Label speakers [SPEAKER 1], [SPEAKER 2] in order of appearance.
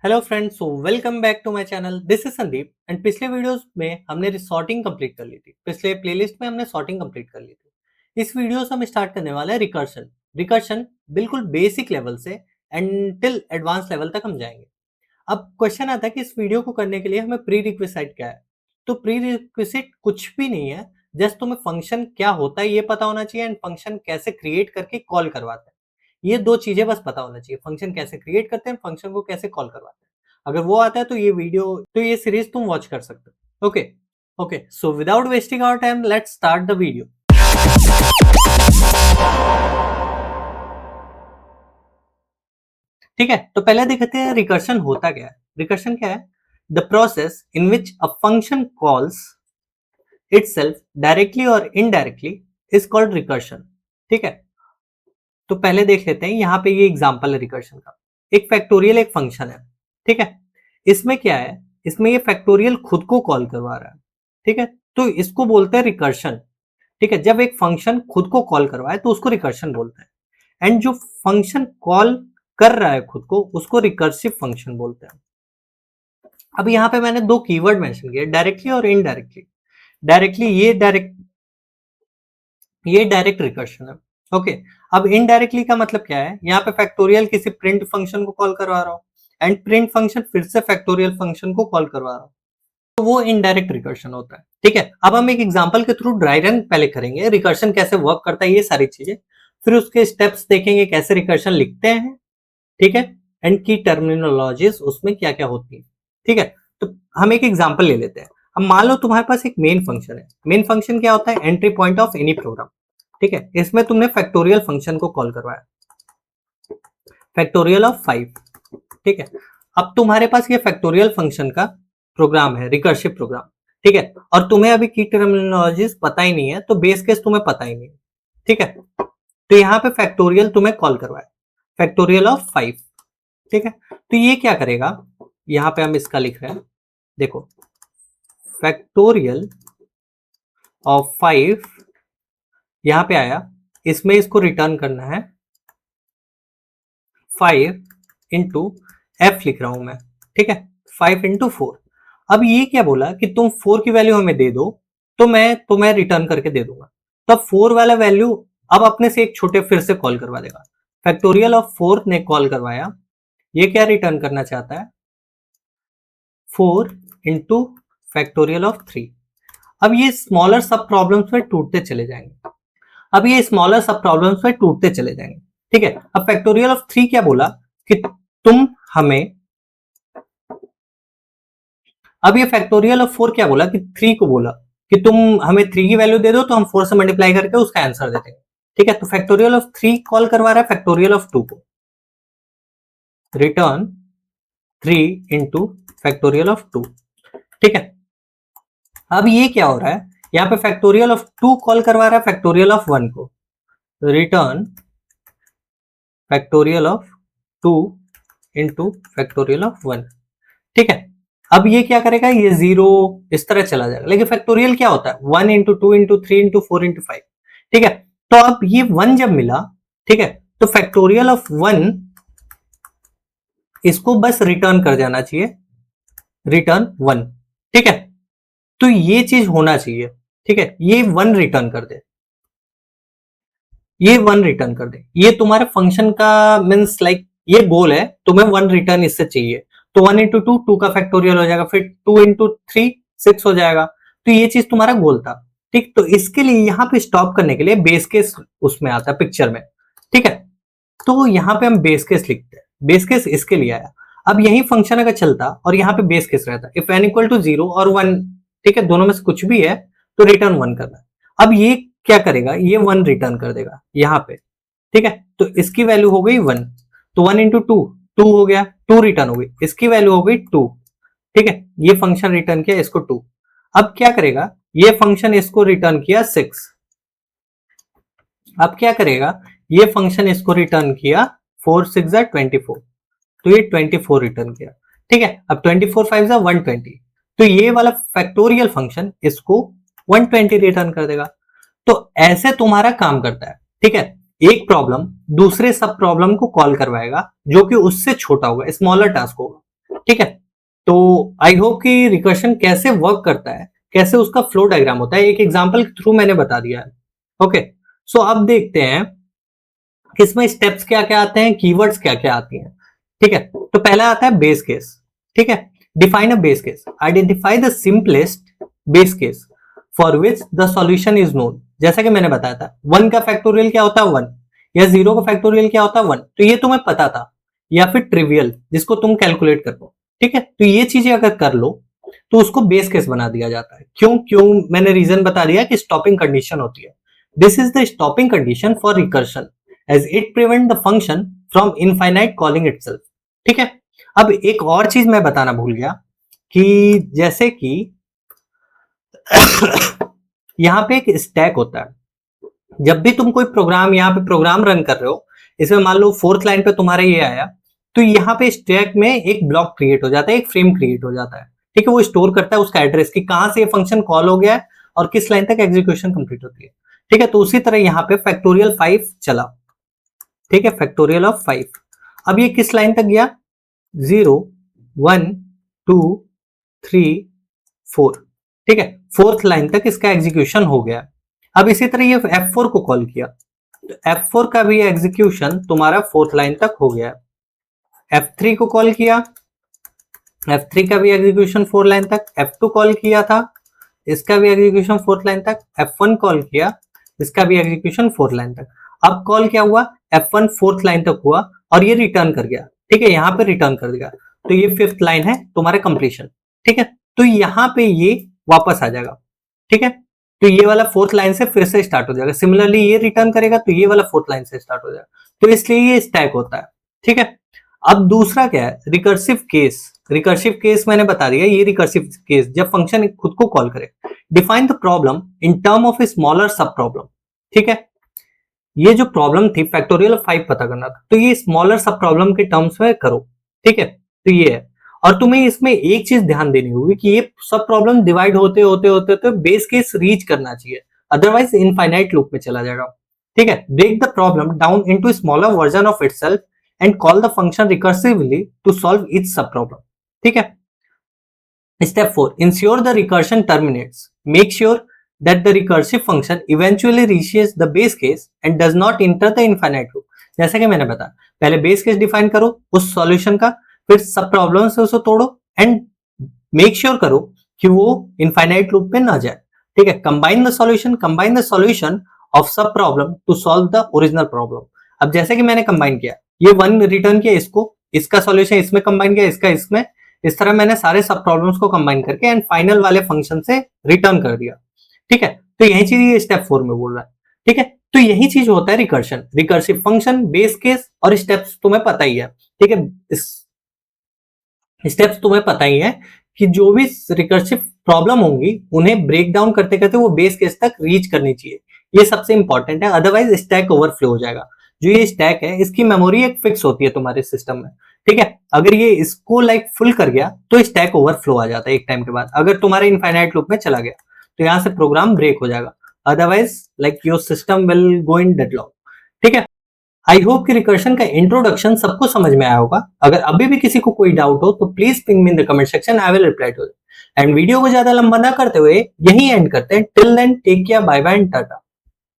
[SPEAKER 1] Hello friends, so welcome back to my channel. This is Sandeep and पिछले videos में हमने sorting complete कर ली थी। पिछले प्लेलिस्ट में हमने सॉर्टिंग कंप्लीट कर ली थी। इस वीडियो से हम स्टार्ट करने वाले हैं रिकर्शन। रिकर्शन बिल्कुल बेसिक लेवल से एंड टिल एडवांस लेवल तक हम जाएंगे। अब क्वेश्चन आता है कि इस वीडियो को करने के लिए हमें प्री रिक्विजिट क्या है। तो प्री रिक्विजिट कुछ भी नहीं है, जस्ट तुम्हें फंक्शन क्या होता है ये पता होना चाहिए एंड फंक्शन कैसे क्रिएट करके कॉल करवाते हैं। ये दो चीजें बस पता होना चाहिए, फंक्शन कैसे क्रिएट करते हैं, फंक्शन को कैसे कॉल करवाते हैं। अगर वो आता है तो ये सीरीज तुम वॉच कर सकते हो। Okay okay, so without wasting our time let's start the video. ठीक है, तो पहले देखते हैं रिकर्शन होता क्या है। रिकर्शन क्या है? The process in which a function calls itself directly और इनडायरेक्टली इज कॉल्ड रिकर्शन। ठीक है, तो पहले देख लेते हैं। यहाँ पे ये एग्जांपल है रिकर्शन का। एक फैक्टोरियल एक फंक्शन है। ठीक है, इसमें क्या है, इसमें ये फैक्टोरियल खुद को कॉल करवा रहा है। ठीक है, तो इसको बोलते हैं रिकर्शन। ठीक है, जब एक फंक्शन खुद को कॉल करवाए तो उसको रिकर्शन बोलते हैं एंड जो फंक्शन कॉल कर रहा है खुद को उसको रिकर्सिव फंक्शन बोलते हैं। अब यहाँ पे मैंने दो कीवर्ड मेंशन किए, डायरेक्टली और इनडायरेक्टली। डायरेक्टली ये डायरेक्ट रिकर्शन है। ओके, अब इनडायरेक्टली का मतलब क्या है? यहाँ पे फैक्टोरियल किसी प्रिंट फंक्शन को कॉल करवा रहा हो एंड प्रिंट फंक्शन फिर से फैक्टोरियल फंक्शन को कॉल करवा रहा हो, तो वो इनडायरेक्ट रिकर्शन होता है। ठीक है, अब हम एक एग्जांपल के थ्रू ड्राई रन पहले करेंगे, रिकर्शन कैसे वर्क करता है ये सारी चीजें, फिर उसके स्टेप्स देखेंगे कैसे रिकर्शन लिखते हैं। ठीक है, एंड की टर्मिनोलॉजीज उसमें क्या क्या होती है। ठीक है, तो हम एक एग्जांपल ले लेते हैं। अब मान लो तुम्हारे पास एक मेन फंक्शन है। मेन फंक्शन क्या होता है? Entry point of any program. ठीक है, इसमें तुमने फैक्टोरियल फंक्शन को कॉल करवाया, फैक्टोरियल ऑफ 5। ठीक है, अब तुम्हारे पास ये फैक्टोरियल फंक्शन का प्रोग्राम है, रिकर्सिव प्रोग्राम। ठीक है, और तुम्हें अभी की टर्मिनोलॉजीज पता ही नहीं है, तो बेस केस तुम्हें पता ही नहीं है। ठीक है, तो यहाँ पे फैक्टोरियल तुम्हें कॉल करवाया, फैक्टोरियल ऑफ 5। ठीक है, तो ये क्या करेगा, यहाँ पे हम इसका लिख रहे हैं, देखो फैक्टोरियल ऑफ 5 यहाँ पे आया, इसमें इसको रिटर्न करना है 5 इंटू एफ लिख रहा हूं मैं। ठीक है, 5 इंटू 4। अब ये क्या बोला कि तुम 4 की वैल्यू हमें दे दो तो मैं तुम्हें रिटर्न करके दे दूंगा। तब 4 वाला वैल्यू अब अपने से एक छोटे फिर से कॉल करवा देगा। फैक्टोरियल ऑफ 4 ने कॉल करवाया, ये क्या रिटर्न करना चाहता है? 4 इंटू फैक्टोरियल ऑफ 3। अब ये स्मॉलर सब प्रॉब्लम्स में टूटते चले जाएंगे। अब ये स्मॉलर सब प्रॉब्लम्स में टूटते चले जाएंगे। ठीक है, अब फैक्टोरियल ऑफ 3 क्या बोला कि तुम हमें, अब ये फैक्टोरियल ऑफ 4 क्या बोला कि 3 को बोला कि तुम हमें 3 की वैल्यू दे दो तो हम 4 से मल्टीप्लाई करके उसका आंसर दे देंगे। ठीक है, तो फैक्टोरियल ऑफ 3 कॉल करवा रहा है फैक्टोरियल ऑफ 2 को, रिटर्न 3 इंटू फैक्टोरियल ऑफ 2। ठीक है, अब ये क्या हो रहा है, यहाँ पे फैक्टोरियल ऑफ 2 कॉल करवा रहा है फैक्टोरियल ऑफ 1 को, return factorial of 2 into factorial of 1। ठीक है, अब ये क्या करेगा, ये 0 इस तरह चला जाएगा, लेकिन फैक्टोरियल क्या होता है? 1 इंटू 2 इंटू 3 इंटू 4 इंटू 5। ठीक है, तो अब ये 1 जब मिला, ठीक है, तो फैक्टोरियल ऑफ 1 इसको बस रिटर्न कर जाना चाहिए, रिटर्न 1। ठीक है, तो ये चीज होना चाहिए। ठीक है, ये 1 रिटर्न कर दे, ये 1 रिटर्न कर दे, ये तुम्हारे फंक्शन का मीन्स लाइक ये गोल है, तुम्हें 1 रिटर्न इससे चाहिए। तो 1 इंटू 2 2 का फैक्टोरियल हो जाएगा, फिर 2 इंटू 3 6 हो जाएगा। तो ये चीज तुम्हारा गोल था। ठीक, तो इसके लिए यहाँ पे स्टॉप करने के लिए बेस केस उसमें आता है पिक्चर में। ठीक है, तो यहाँ पे हम बेस केस लिखते हैं, बेस केस इसके लिए आया। अब यही फंक्शन अगर चलता और यहाँ पे बेस केस रहता, इफ n इक्वल टू 0 और 1, ठीक है, दोनों में से कुछ भी है तो रिटर्न 1 करना। अब ये क्या करेगा, ये 1 रिटर्न कर देगा यहाँ पे। ठीक है, तो इसकी वैल्यू हो गई 1, तो 1 इंटू 2 2 हो गया, 2 रिटर्न हो गई, इसकी वैल्यू हो गई 2। ठीक है, ये फंक्शन रिटर्न किया इसको 2। अब क्या करेगा, ये फंक्शन इसको रिटर्न किया 6। अब क्या करेगा, ये फंक्शन इसको रिटर्न किया 4 6 24, तो ये 24 रिटर्न किया। ठीक है, अब 24 5 120, तो ये वाला फैक्टोरियल फंक्शन इसको 120 रिटर्न कर देगा। तो ऐसे तुम्हारा काम करता है। ठीक है, एक प्रॉब्लम दूसरे सब प्रॉब्लम को कॉल करवाएगा जो कि उससे छोटा होगा, स्मॉलर टास्क होगा। ठीक है, तो आई होप कि रिकर्शन कैसे वर्क करता है, कैसे उसका फ्लो डायग्राम होता है, एक एग्जांपल के थ्रू मैंने बता दिया है। ओके, सो अब देखते हैं कि इसमें स्टेप्स क्या क्या आते हैं, कीवर्ड्स क्या क्या आती हैं। ठीक है, तो पहला आता है बेस केस। ठीक है, define a base case, identify the simplest base case for which the solution is known. जैसा कि मैंने बताया था, 1 का फैक्टोरियल क्या होता है 1, या 0 का फैक्टोरियल क्या होता है 1, तो ये तुम्हें पता था, या फिर ट्रिवियल जिसको तुम कैलकुलेट कर लो। ठीक है, तो ये चीजें अगर कर लो तो उसको बेस केस बना दिया जाता है। क्यों क्यों मैंने रीजन बता दिया कि स्टॉपिंग कंडीशन होती है। This is the stopping condition for recursion as it prevent the function from infinite calling itself। ठीक है, अब एक और चीज मैं बताना भूल गया कि जैसे कि यहाँ पे एक स्टैक होता है। जब भी तुम कोई प्रोग्राम यहाँ पे प्रोग्राम रन कर रहे हो, इसमें मान लो 4th लाइन पे तुम्हारा ये आया, तो यहाँ पे स्टैक में एक ब्लॉक क्रिएट हो जाता है, एक फ्रेम क्रिएट हो जाता है। ठीक है, वो स्टोर करता है उसका एड्रेस कि कहां से ये फंक्शन कॉल हो गया है और किस लाइन तक एग्जीक्यूशन कंप्लीट होती है। ठीक है, तो उसी तरह यहाँ पे फैक्टोरियल 5 चला। ठीक है, फैक्टोरियल ऑफ 5, अब ये किस लाइन तक गया, 0 1 2 3 4। ठीक है, 4th लाइन तक इसका एग्जीक्यूशन हो गया। अब इसी तरह ये F4 को कॉल किया, तो F4 का भी एग्जीक्यूशन तुम्हारा 4th लाइन तक हो गया। F3 को कॉल किया, F3 का भी एग्जीक्यूशन 4 लाइन तक। F2 कॉल किया था, इसका भी एग्जीक्यूशन 4th लाइन तक। F1 कॉल किया, इसका भी एग्जीक्यूशन 4th लाइन तक। अब कॉल क्या हुआ, F1 4th लाइन तक हुआ और ये रिटर्न कर गया। ठीक है, यहाँ पे रिटर्न कर दिया, तो ये 5th लाइन है तुम्हारा कंप्लीशन। ठीक है, तो यहाँ पे ये वापस आ जाएगा। ठीक है, तो ये वाला 4th लाइन से फिर से स्टार्ट हो जाएगा। सिमिलरली ये रिटर्न करेगा तो ये वाला 4th लाइन से स्टार्ट हो जाएगा, तो इसलिए ये स्टैक होता है। ठीक है, अब दूसरा क्या है, रिकर्सिव केस। रिकर्सिव केस मैंने बता दिया, ये रिकर्सिव केस जब फंक्शन खुद को कॉल करे। Define the problem in term of a smaller सब प्रॉब्लम। ठीक है, ये जो प्रॉब्लम थी फैक्टोरियल 5 पता करना था, तो ये स्मॉलर सब प्रॉब्लम के टर्म्स में करो। ठीक है, तो ये है, और तुम्हें इसमें एक चीज ध्यान देनी होगी कि ये सब प्रॉब्लम डिवाइड होते होते होते तो बेस केस रीच करना चाहिए, अदरवाइज इनफाइनाइट लूप में चला जाएगा। ठीक है, break the problem down into smaller version of itself and call the function recursively to solve each sub problem. ठीक है, Step 4. Ensure the recursion terminates. Make sure that the recursive function eventually reaches the base case and does not enter the infinite loop. जैसा कि मैंने बताया, पहले base case define करो उस solution का, फिर सब प्रॉब्लम से उसको तोड़ो एंड मेक श्योर करो कि वो इनफाइनाइट लूप पे ना जाए। ठीक है, combine the solution of sub problem to solve the original problem. अब जैसे कि मैंने कंबाइन किया, ये 1 रिटर्न किया, इसको इसका सॉल्यूशन इसमें कंबाइन किया, इसका इसमें, इस तरह मैंने सारे सब प्रॉब्लम्स को कंबाइन करके एंड फाइनल वाले फंक्शन से रिटर्न कर दिया। ठीक है, तो यही चीज ये स्टेप 4 में बोल रहा है। ठीक है, तो यही चीज होता है recursion, recursive function, base case और स्टेप्स तुम्हें पता ही है। ठीक है, स्टेप्स तुम्हें पता ही है कि जो भी रिकर्सिव प्रॉब्लम होंगी उन्हें ब्रेक डाउन करते करते वो बेस केस तक रीच करनी चाहिए। ये सबसे इंपॉर्टेंट है, अदरवाइज स्टैक ओवरफ्लो हो जाएगा। जो ये स्टैक है इसकी मेमोरी एक फिक्स होती है तुम्हारे सिस्टम में। ठीक है, अगर ये इसको लाइक फुल कर गया तो स्टैक ओवरफ्लो आ जाता है एक टाइम के बाद। अगर तुम्हारे इनफाइनाइट लूप में चला गया तो यहाँ से प्रोग्राम ब्रेक हो जाएगा, otherwise like your system will go in deadlock. ठीक है, आई होप कि रिकर्शन का इंट्रोडक्शन सबको समझ में आया होगा। अगर अभी भी किसी को कोई डाउट हो तो please ping me in the comment section, I will reply to it. And video को ज्यादा लंबा ना करते हुए यही एंड करते हैं। Till then take care, bye bye and Tata.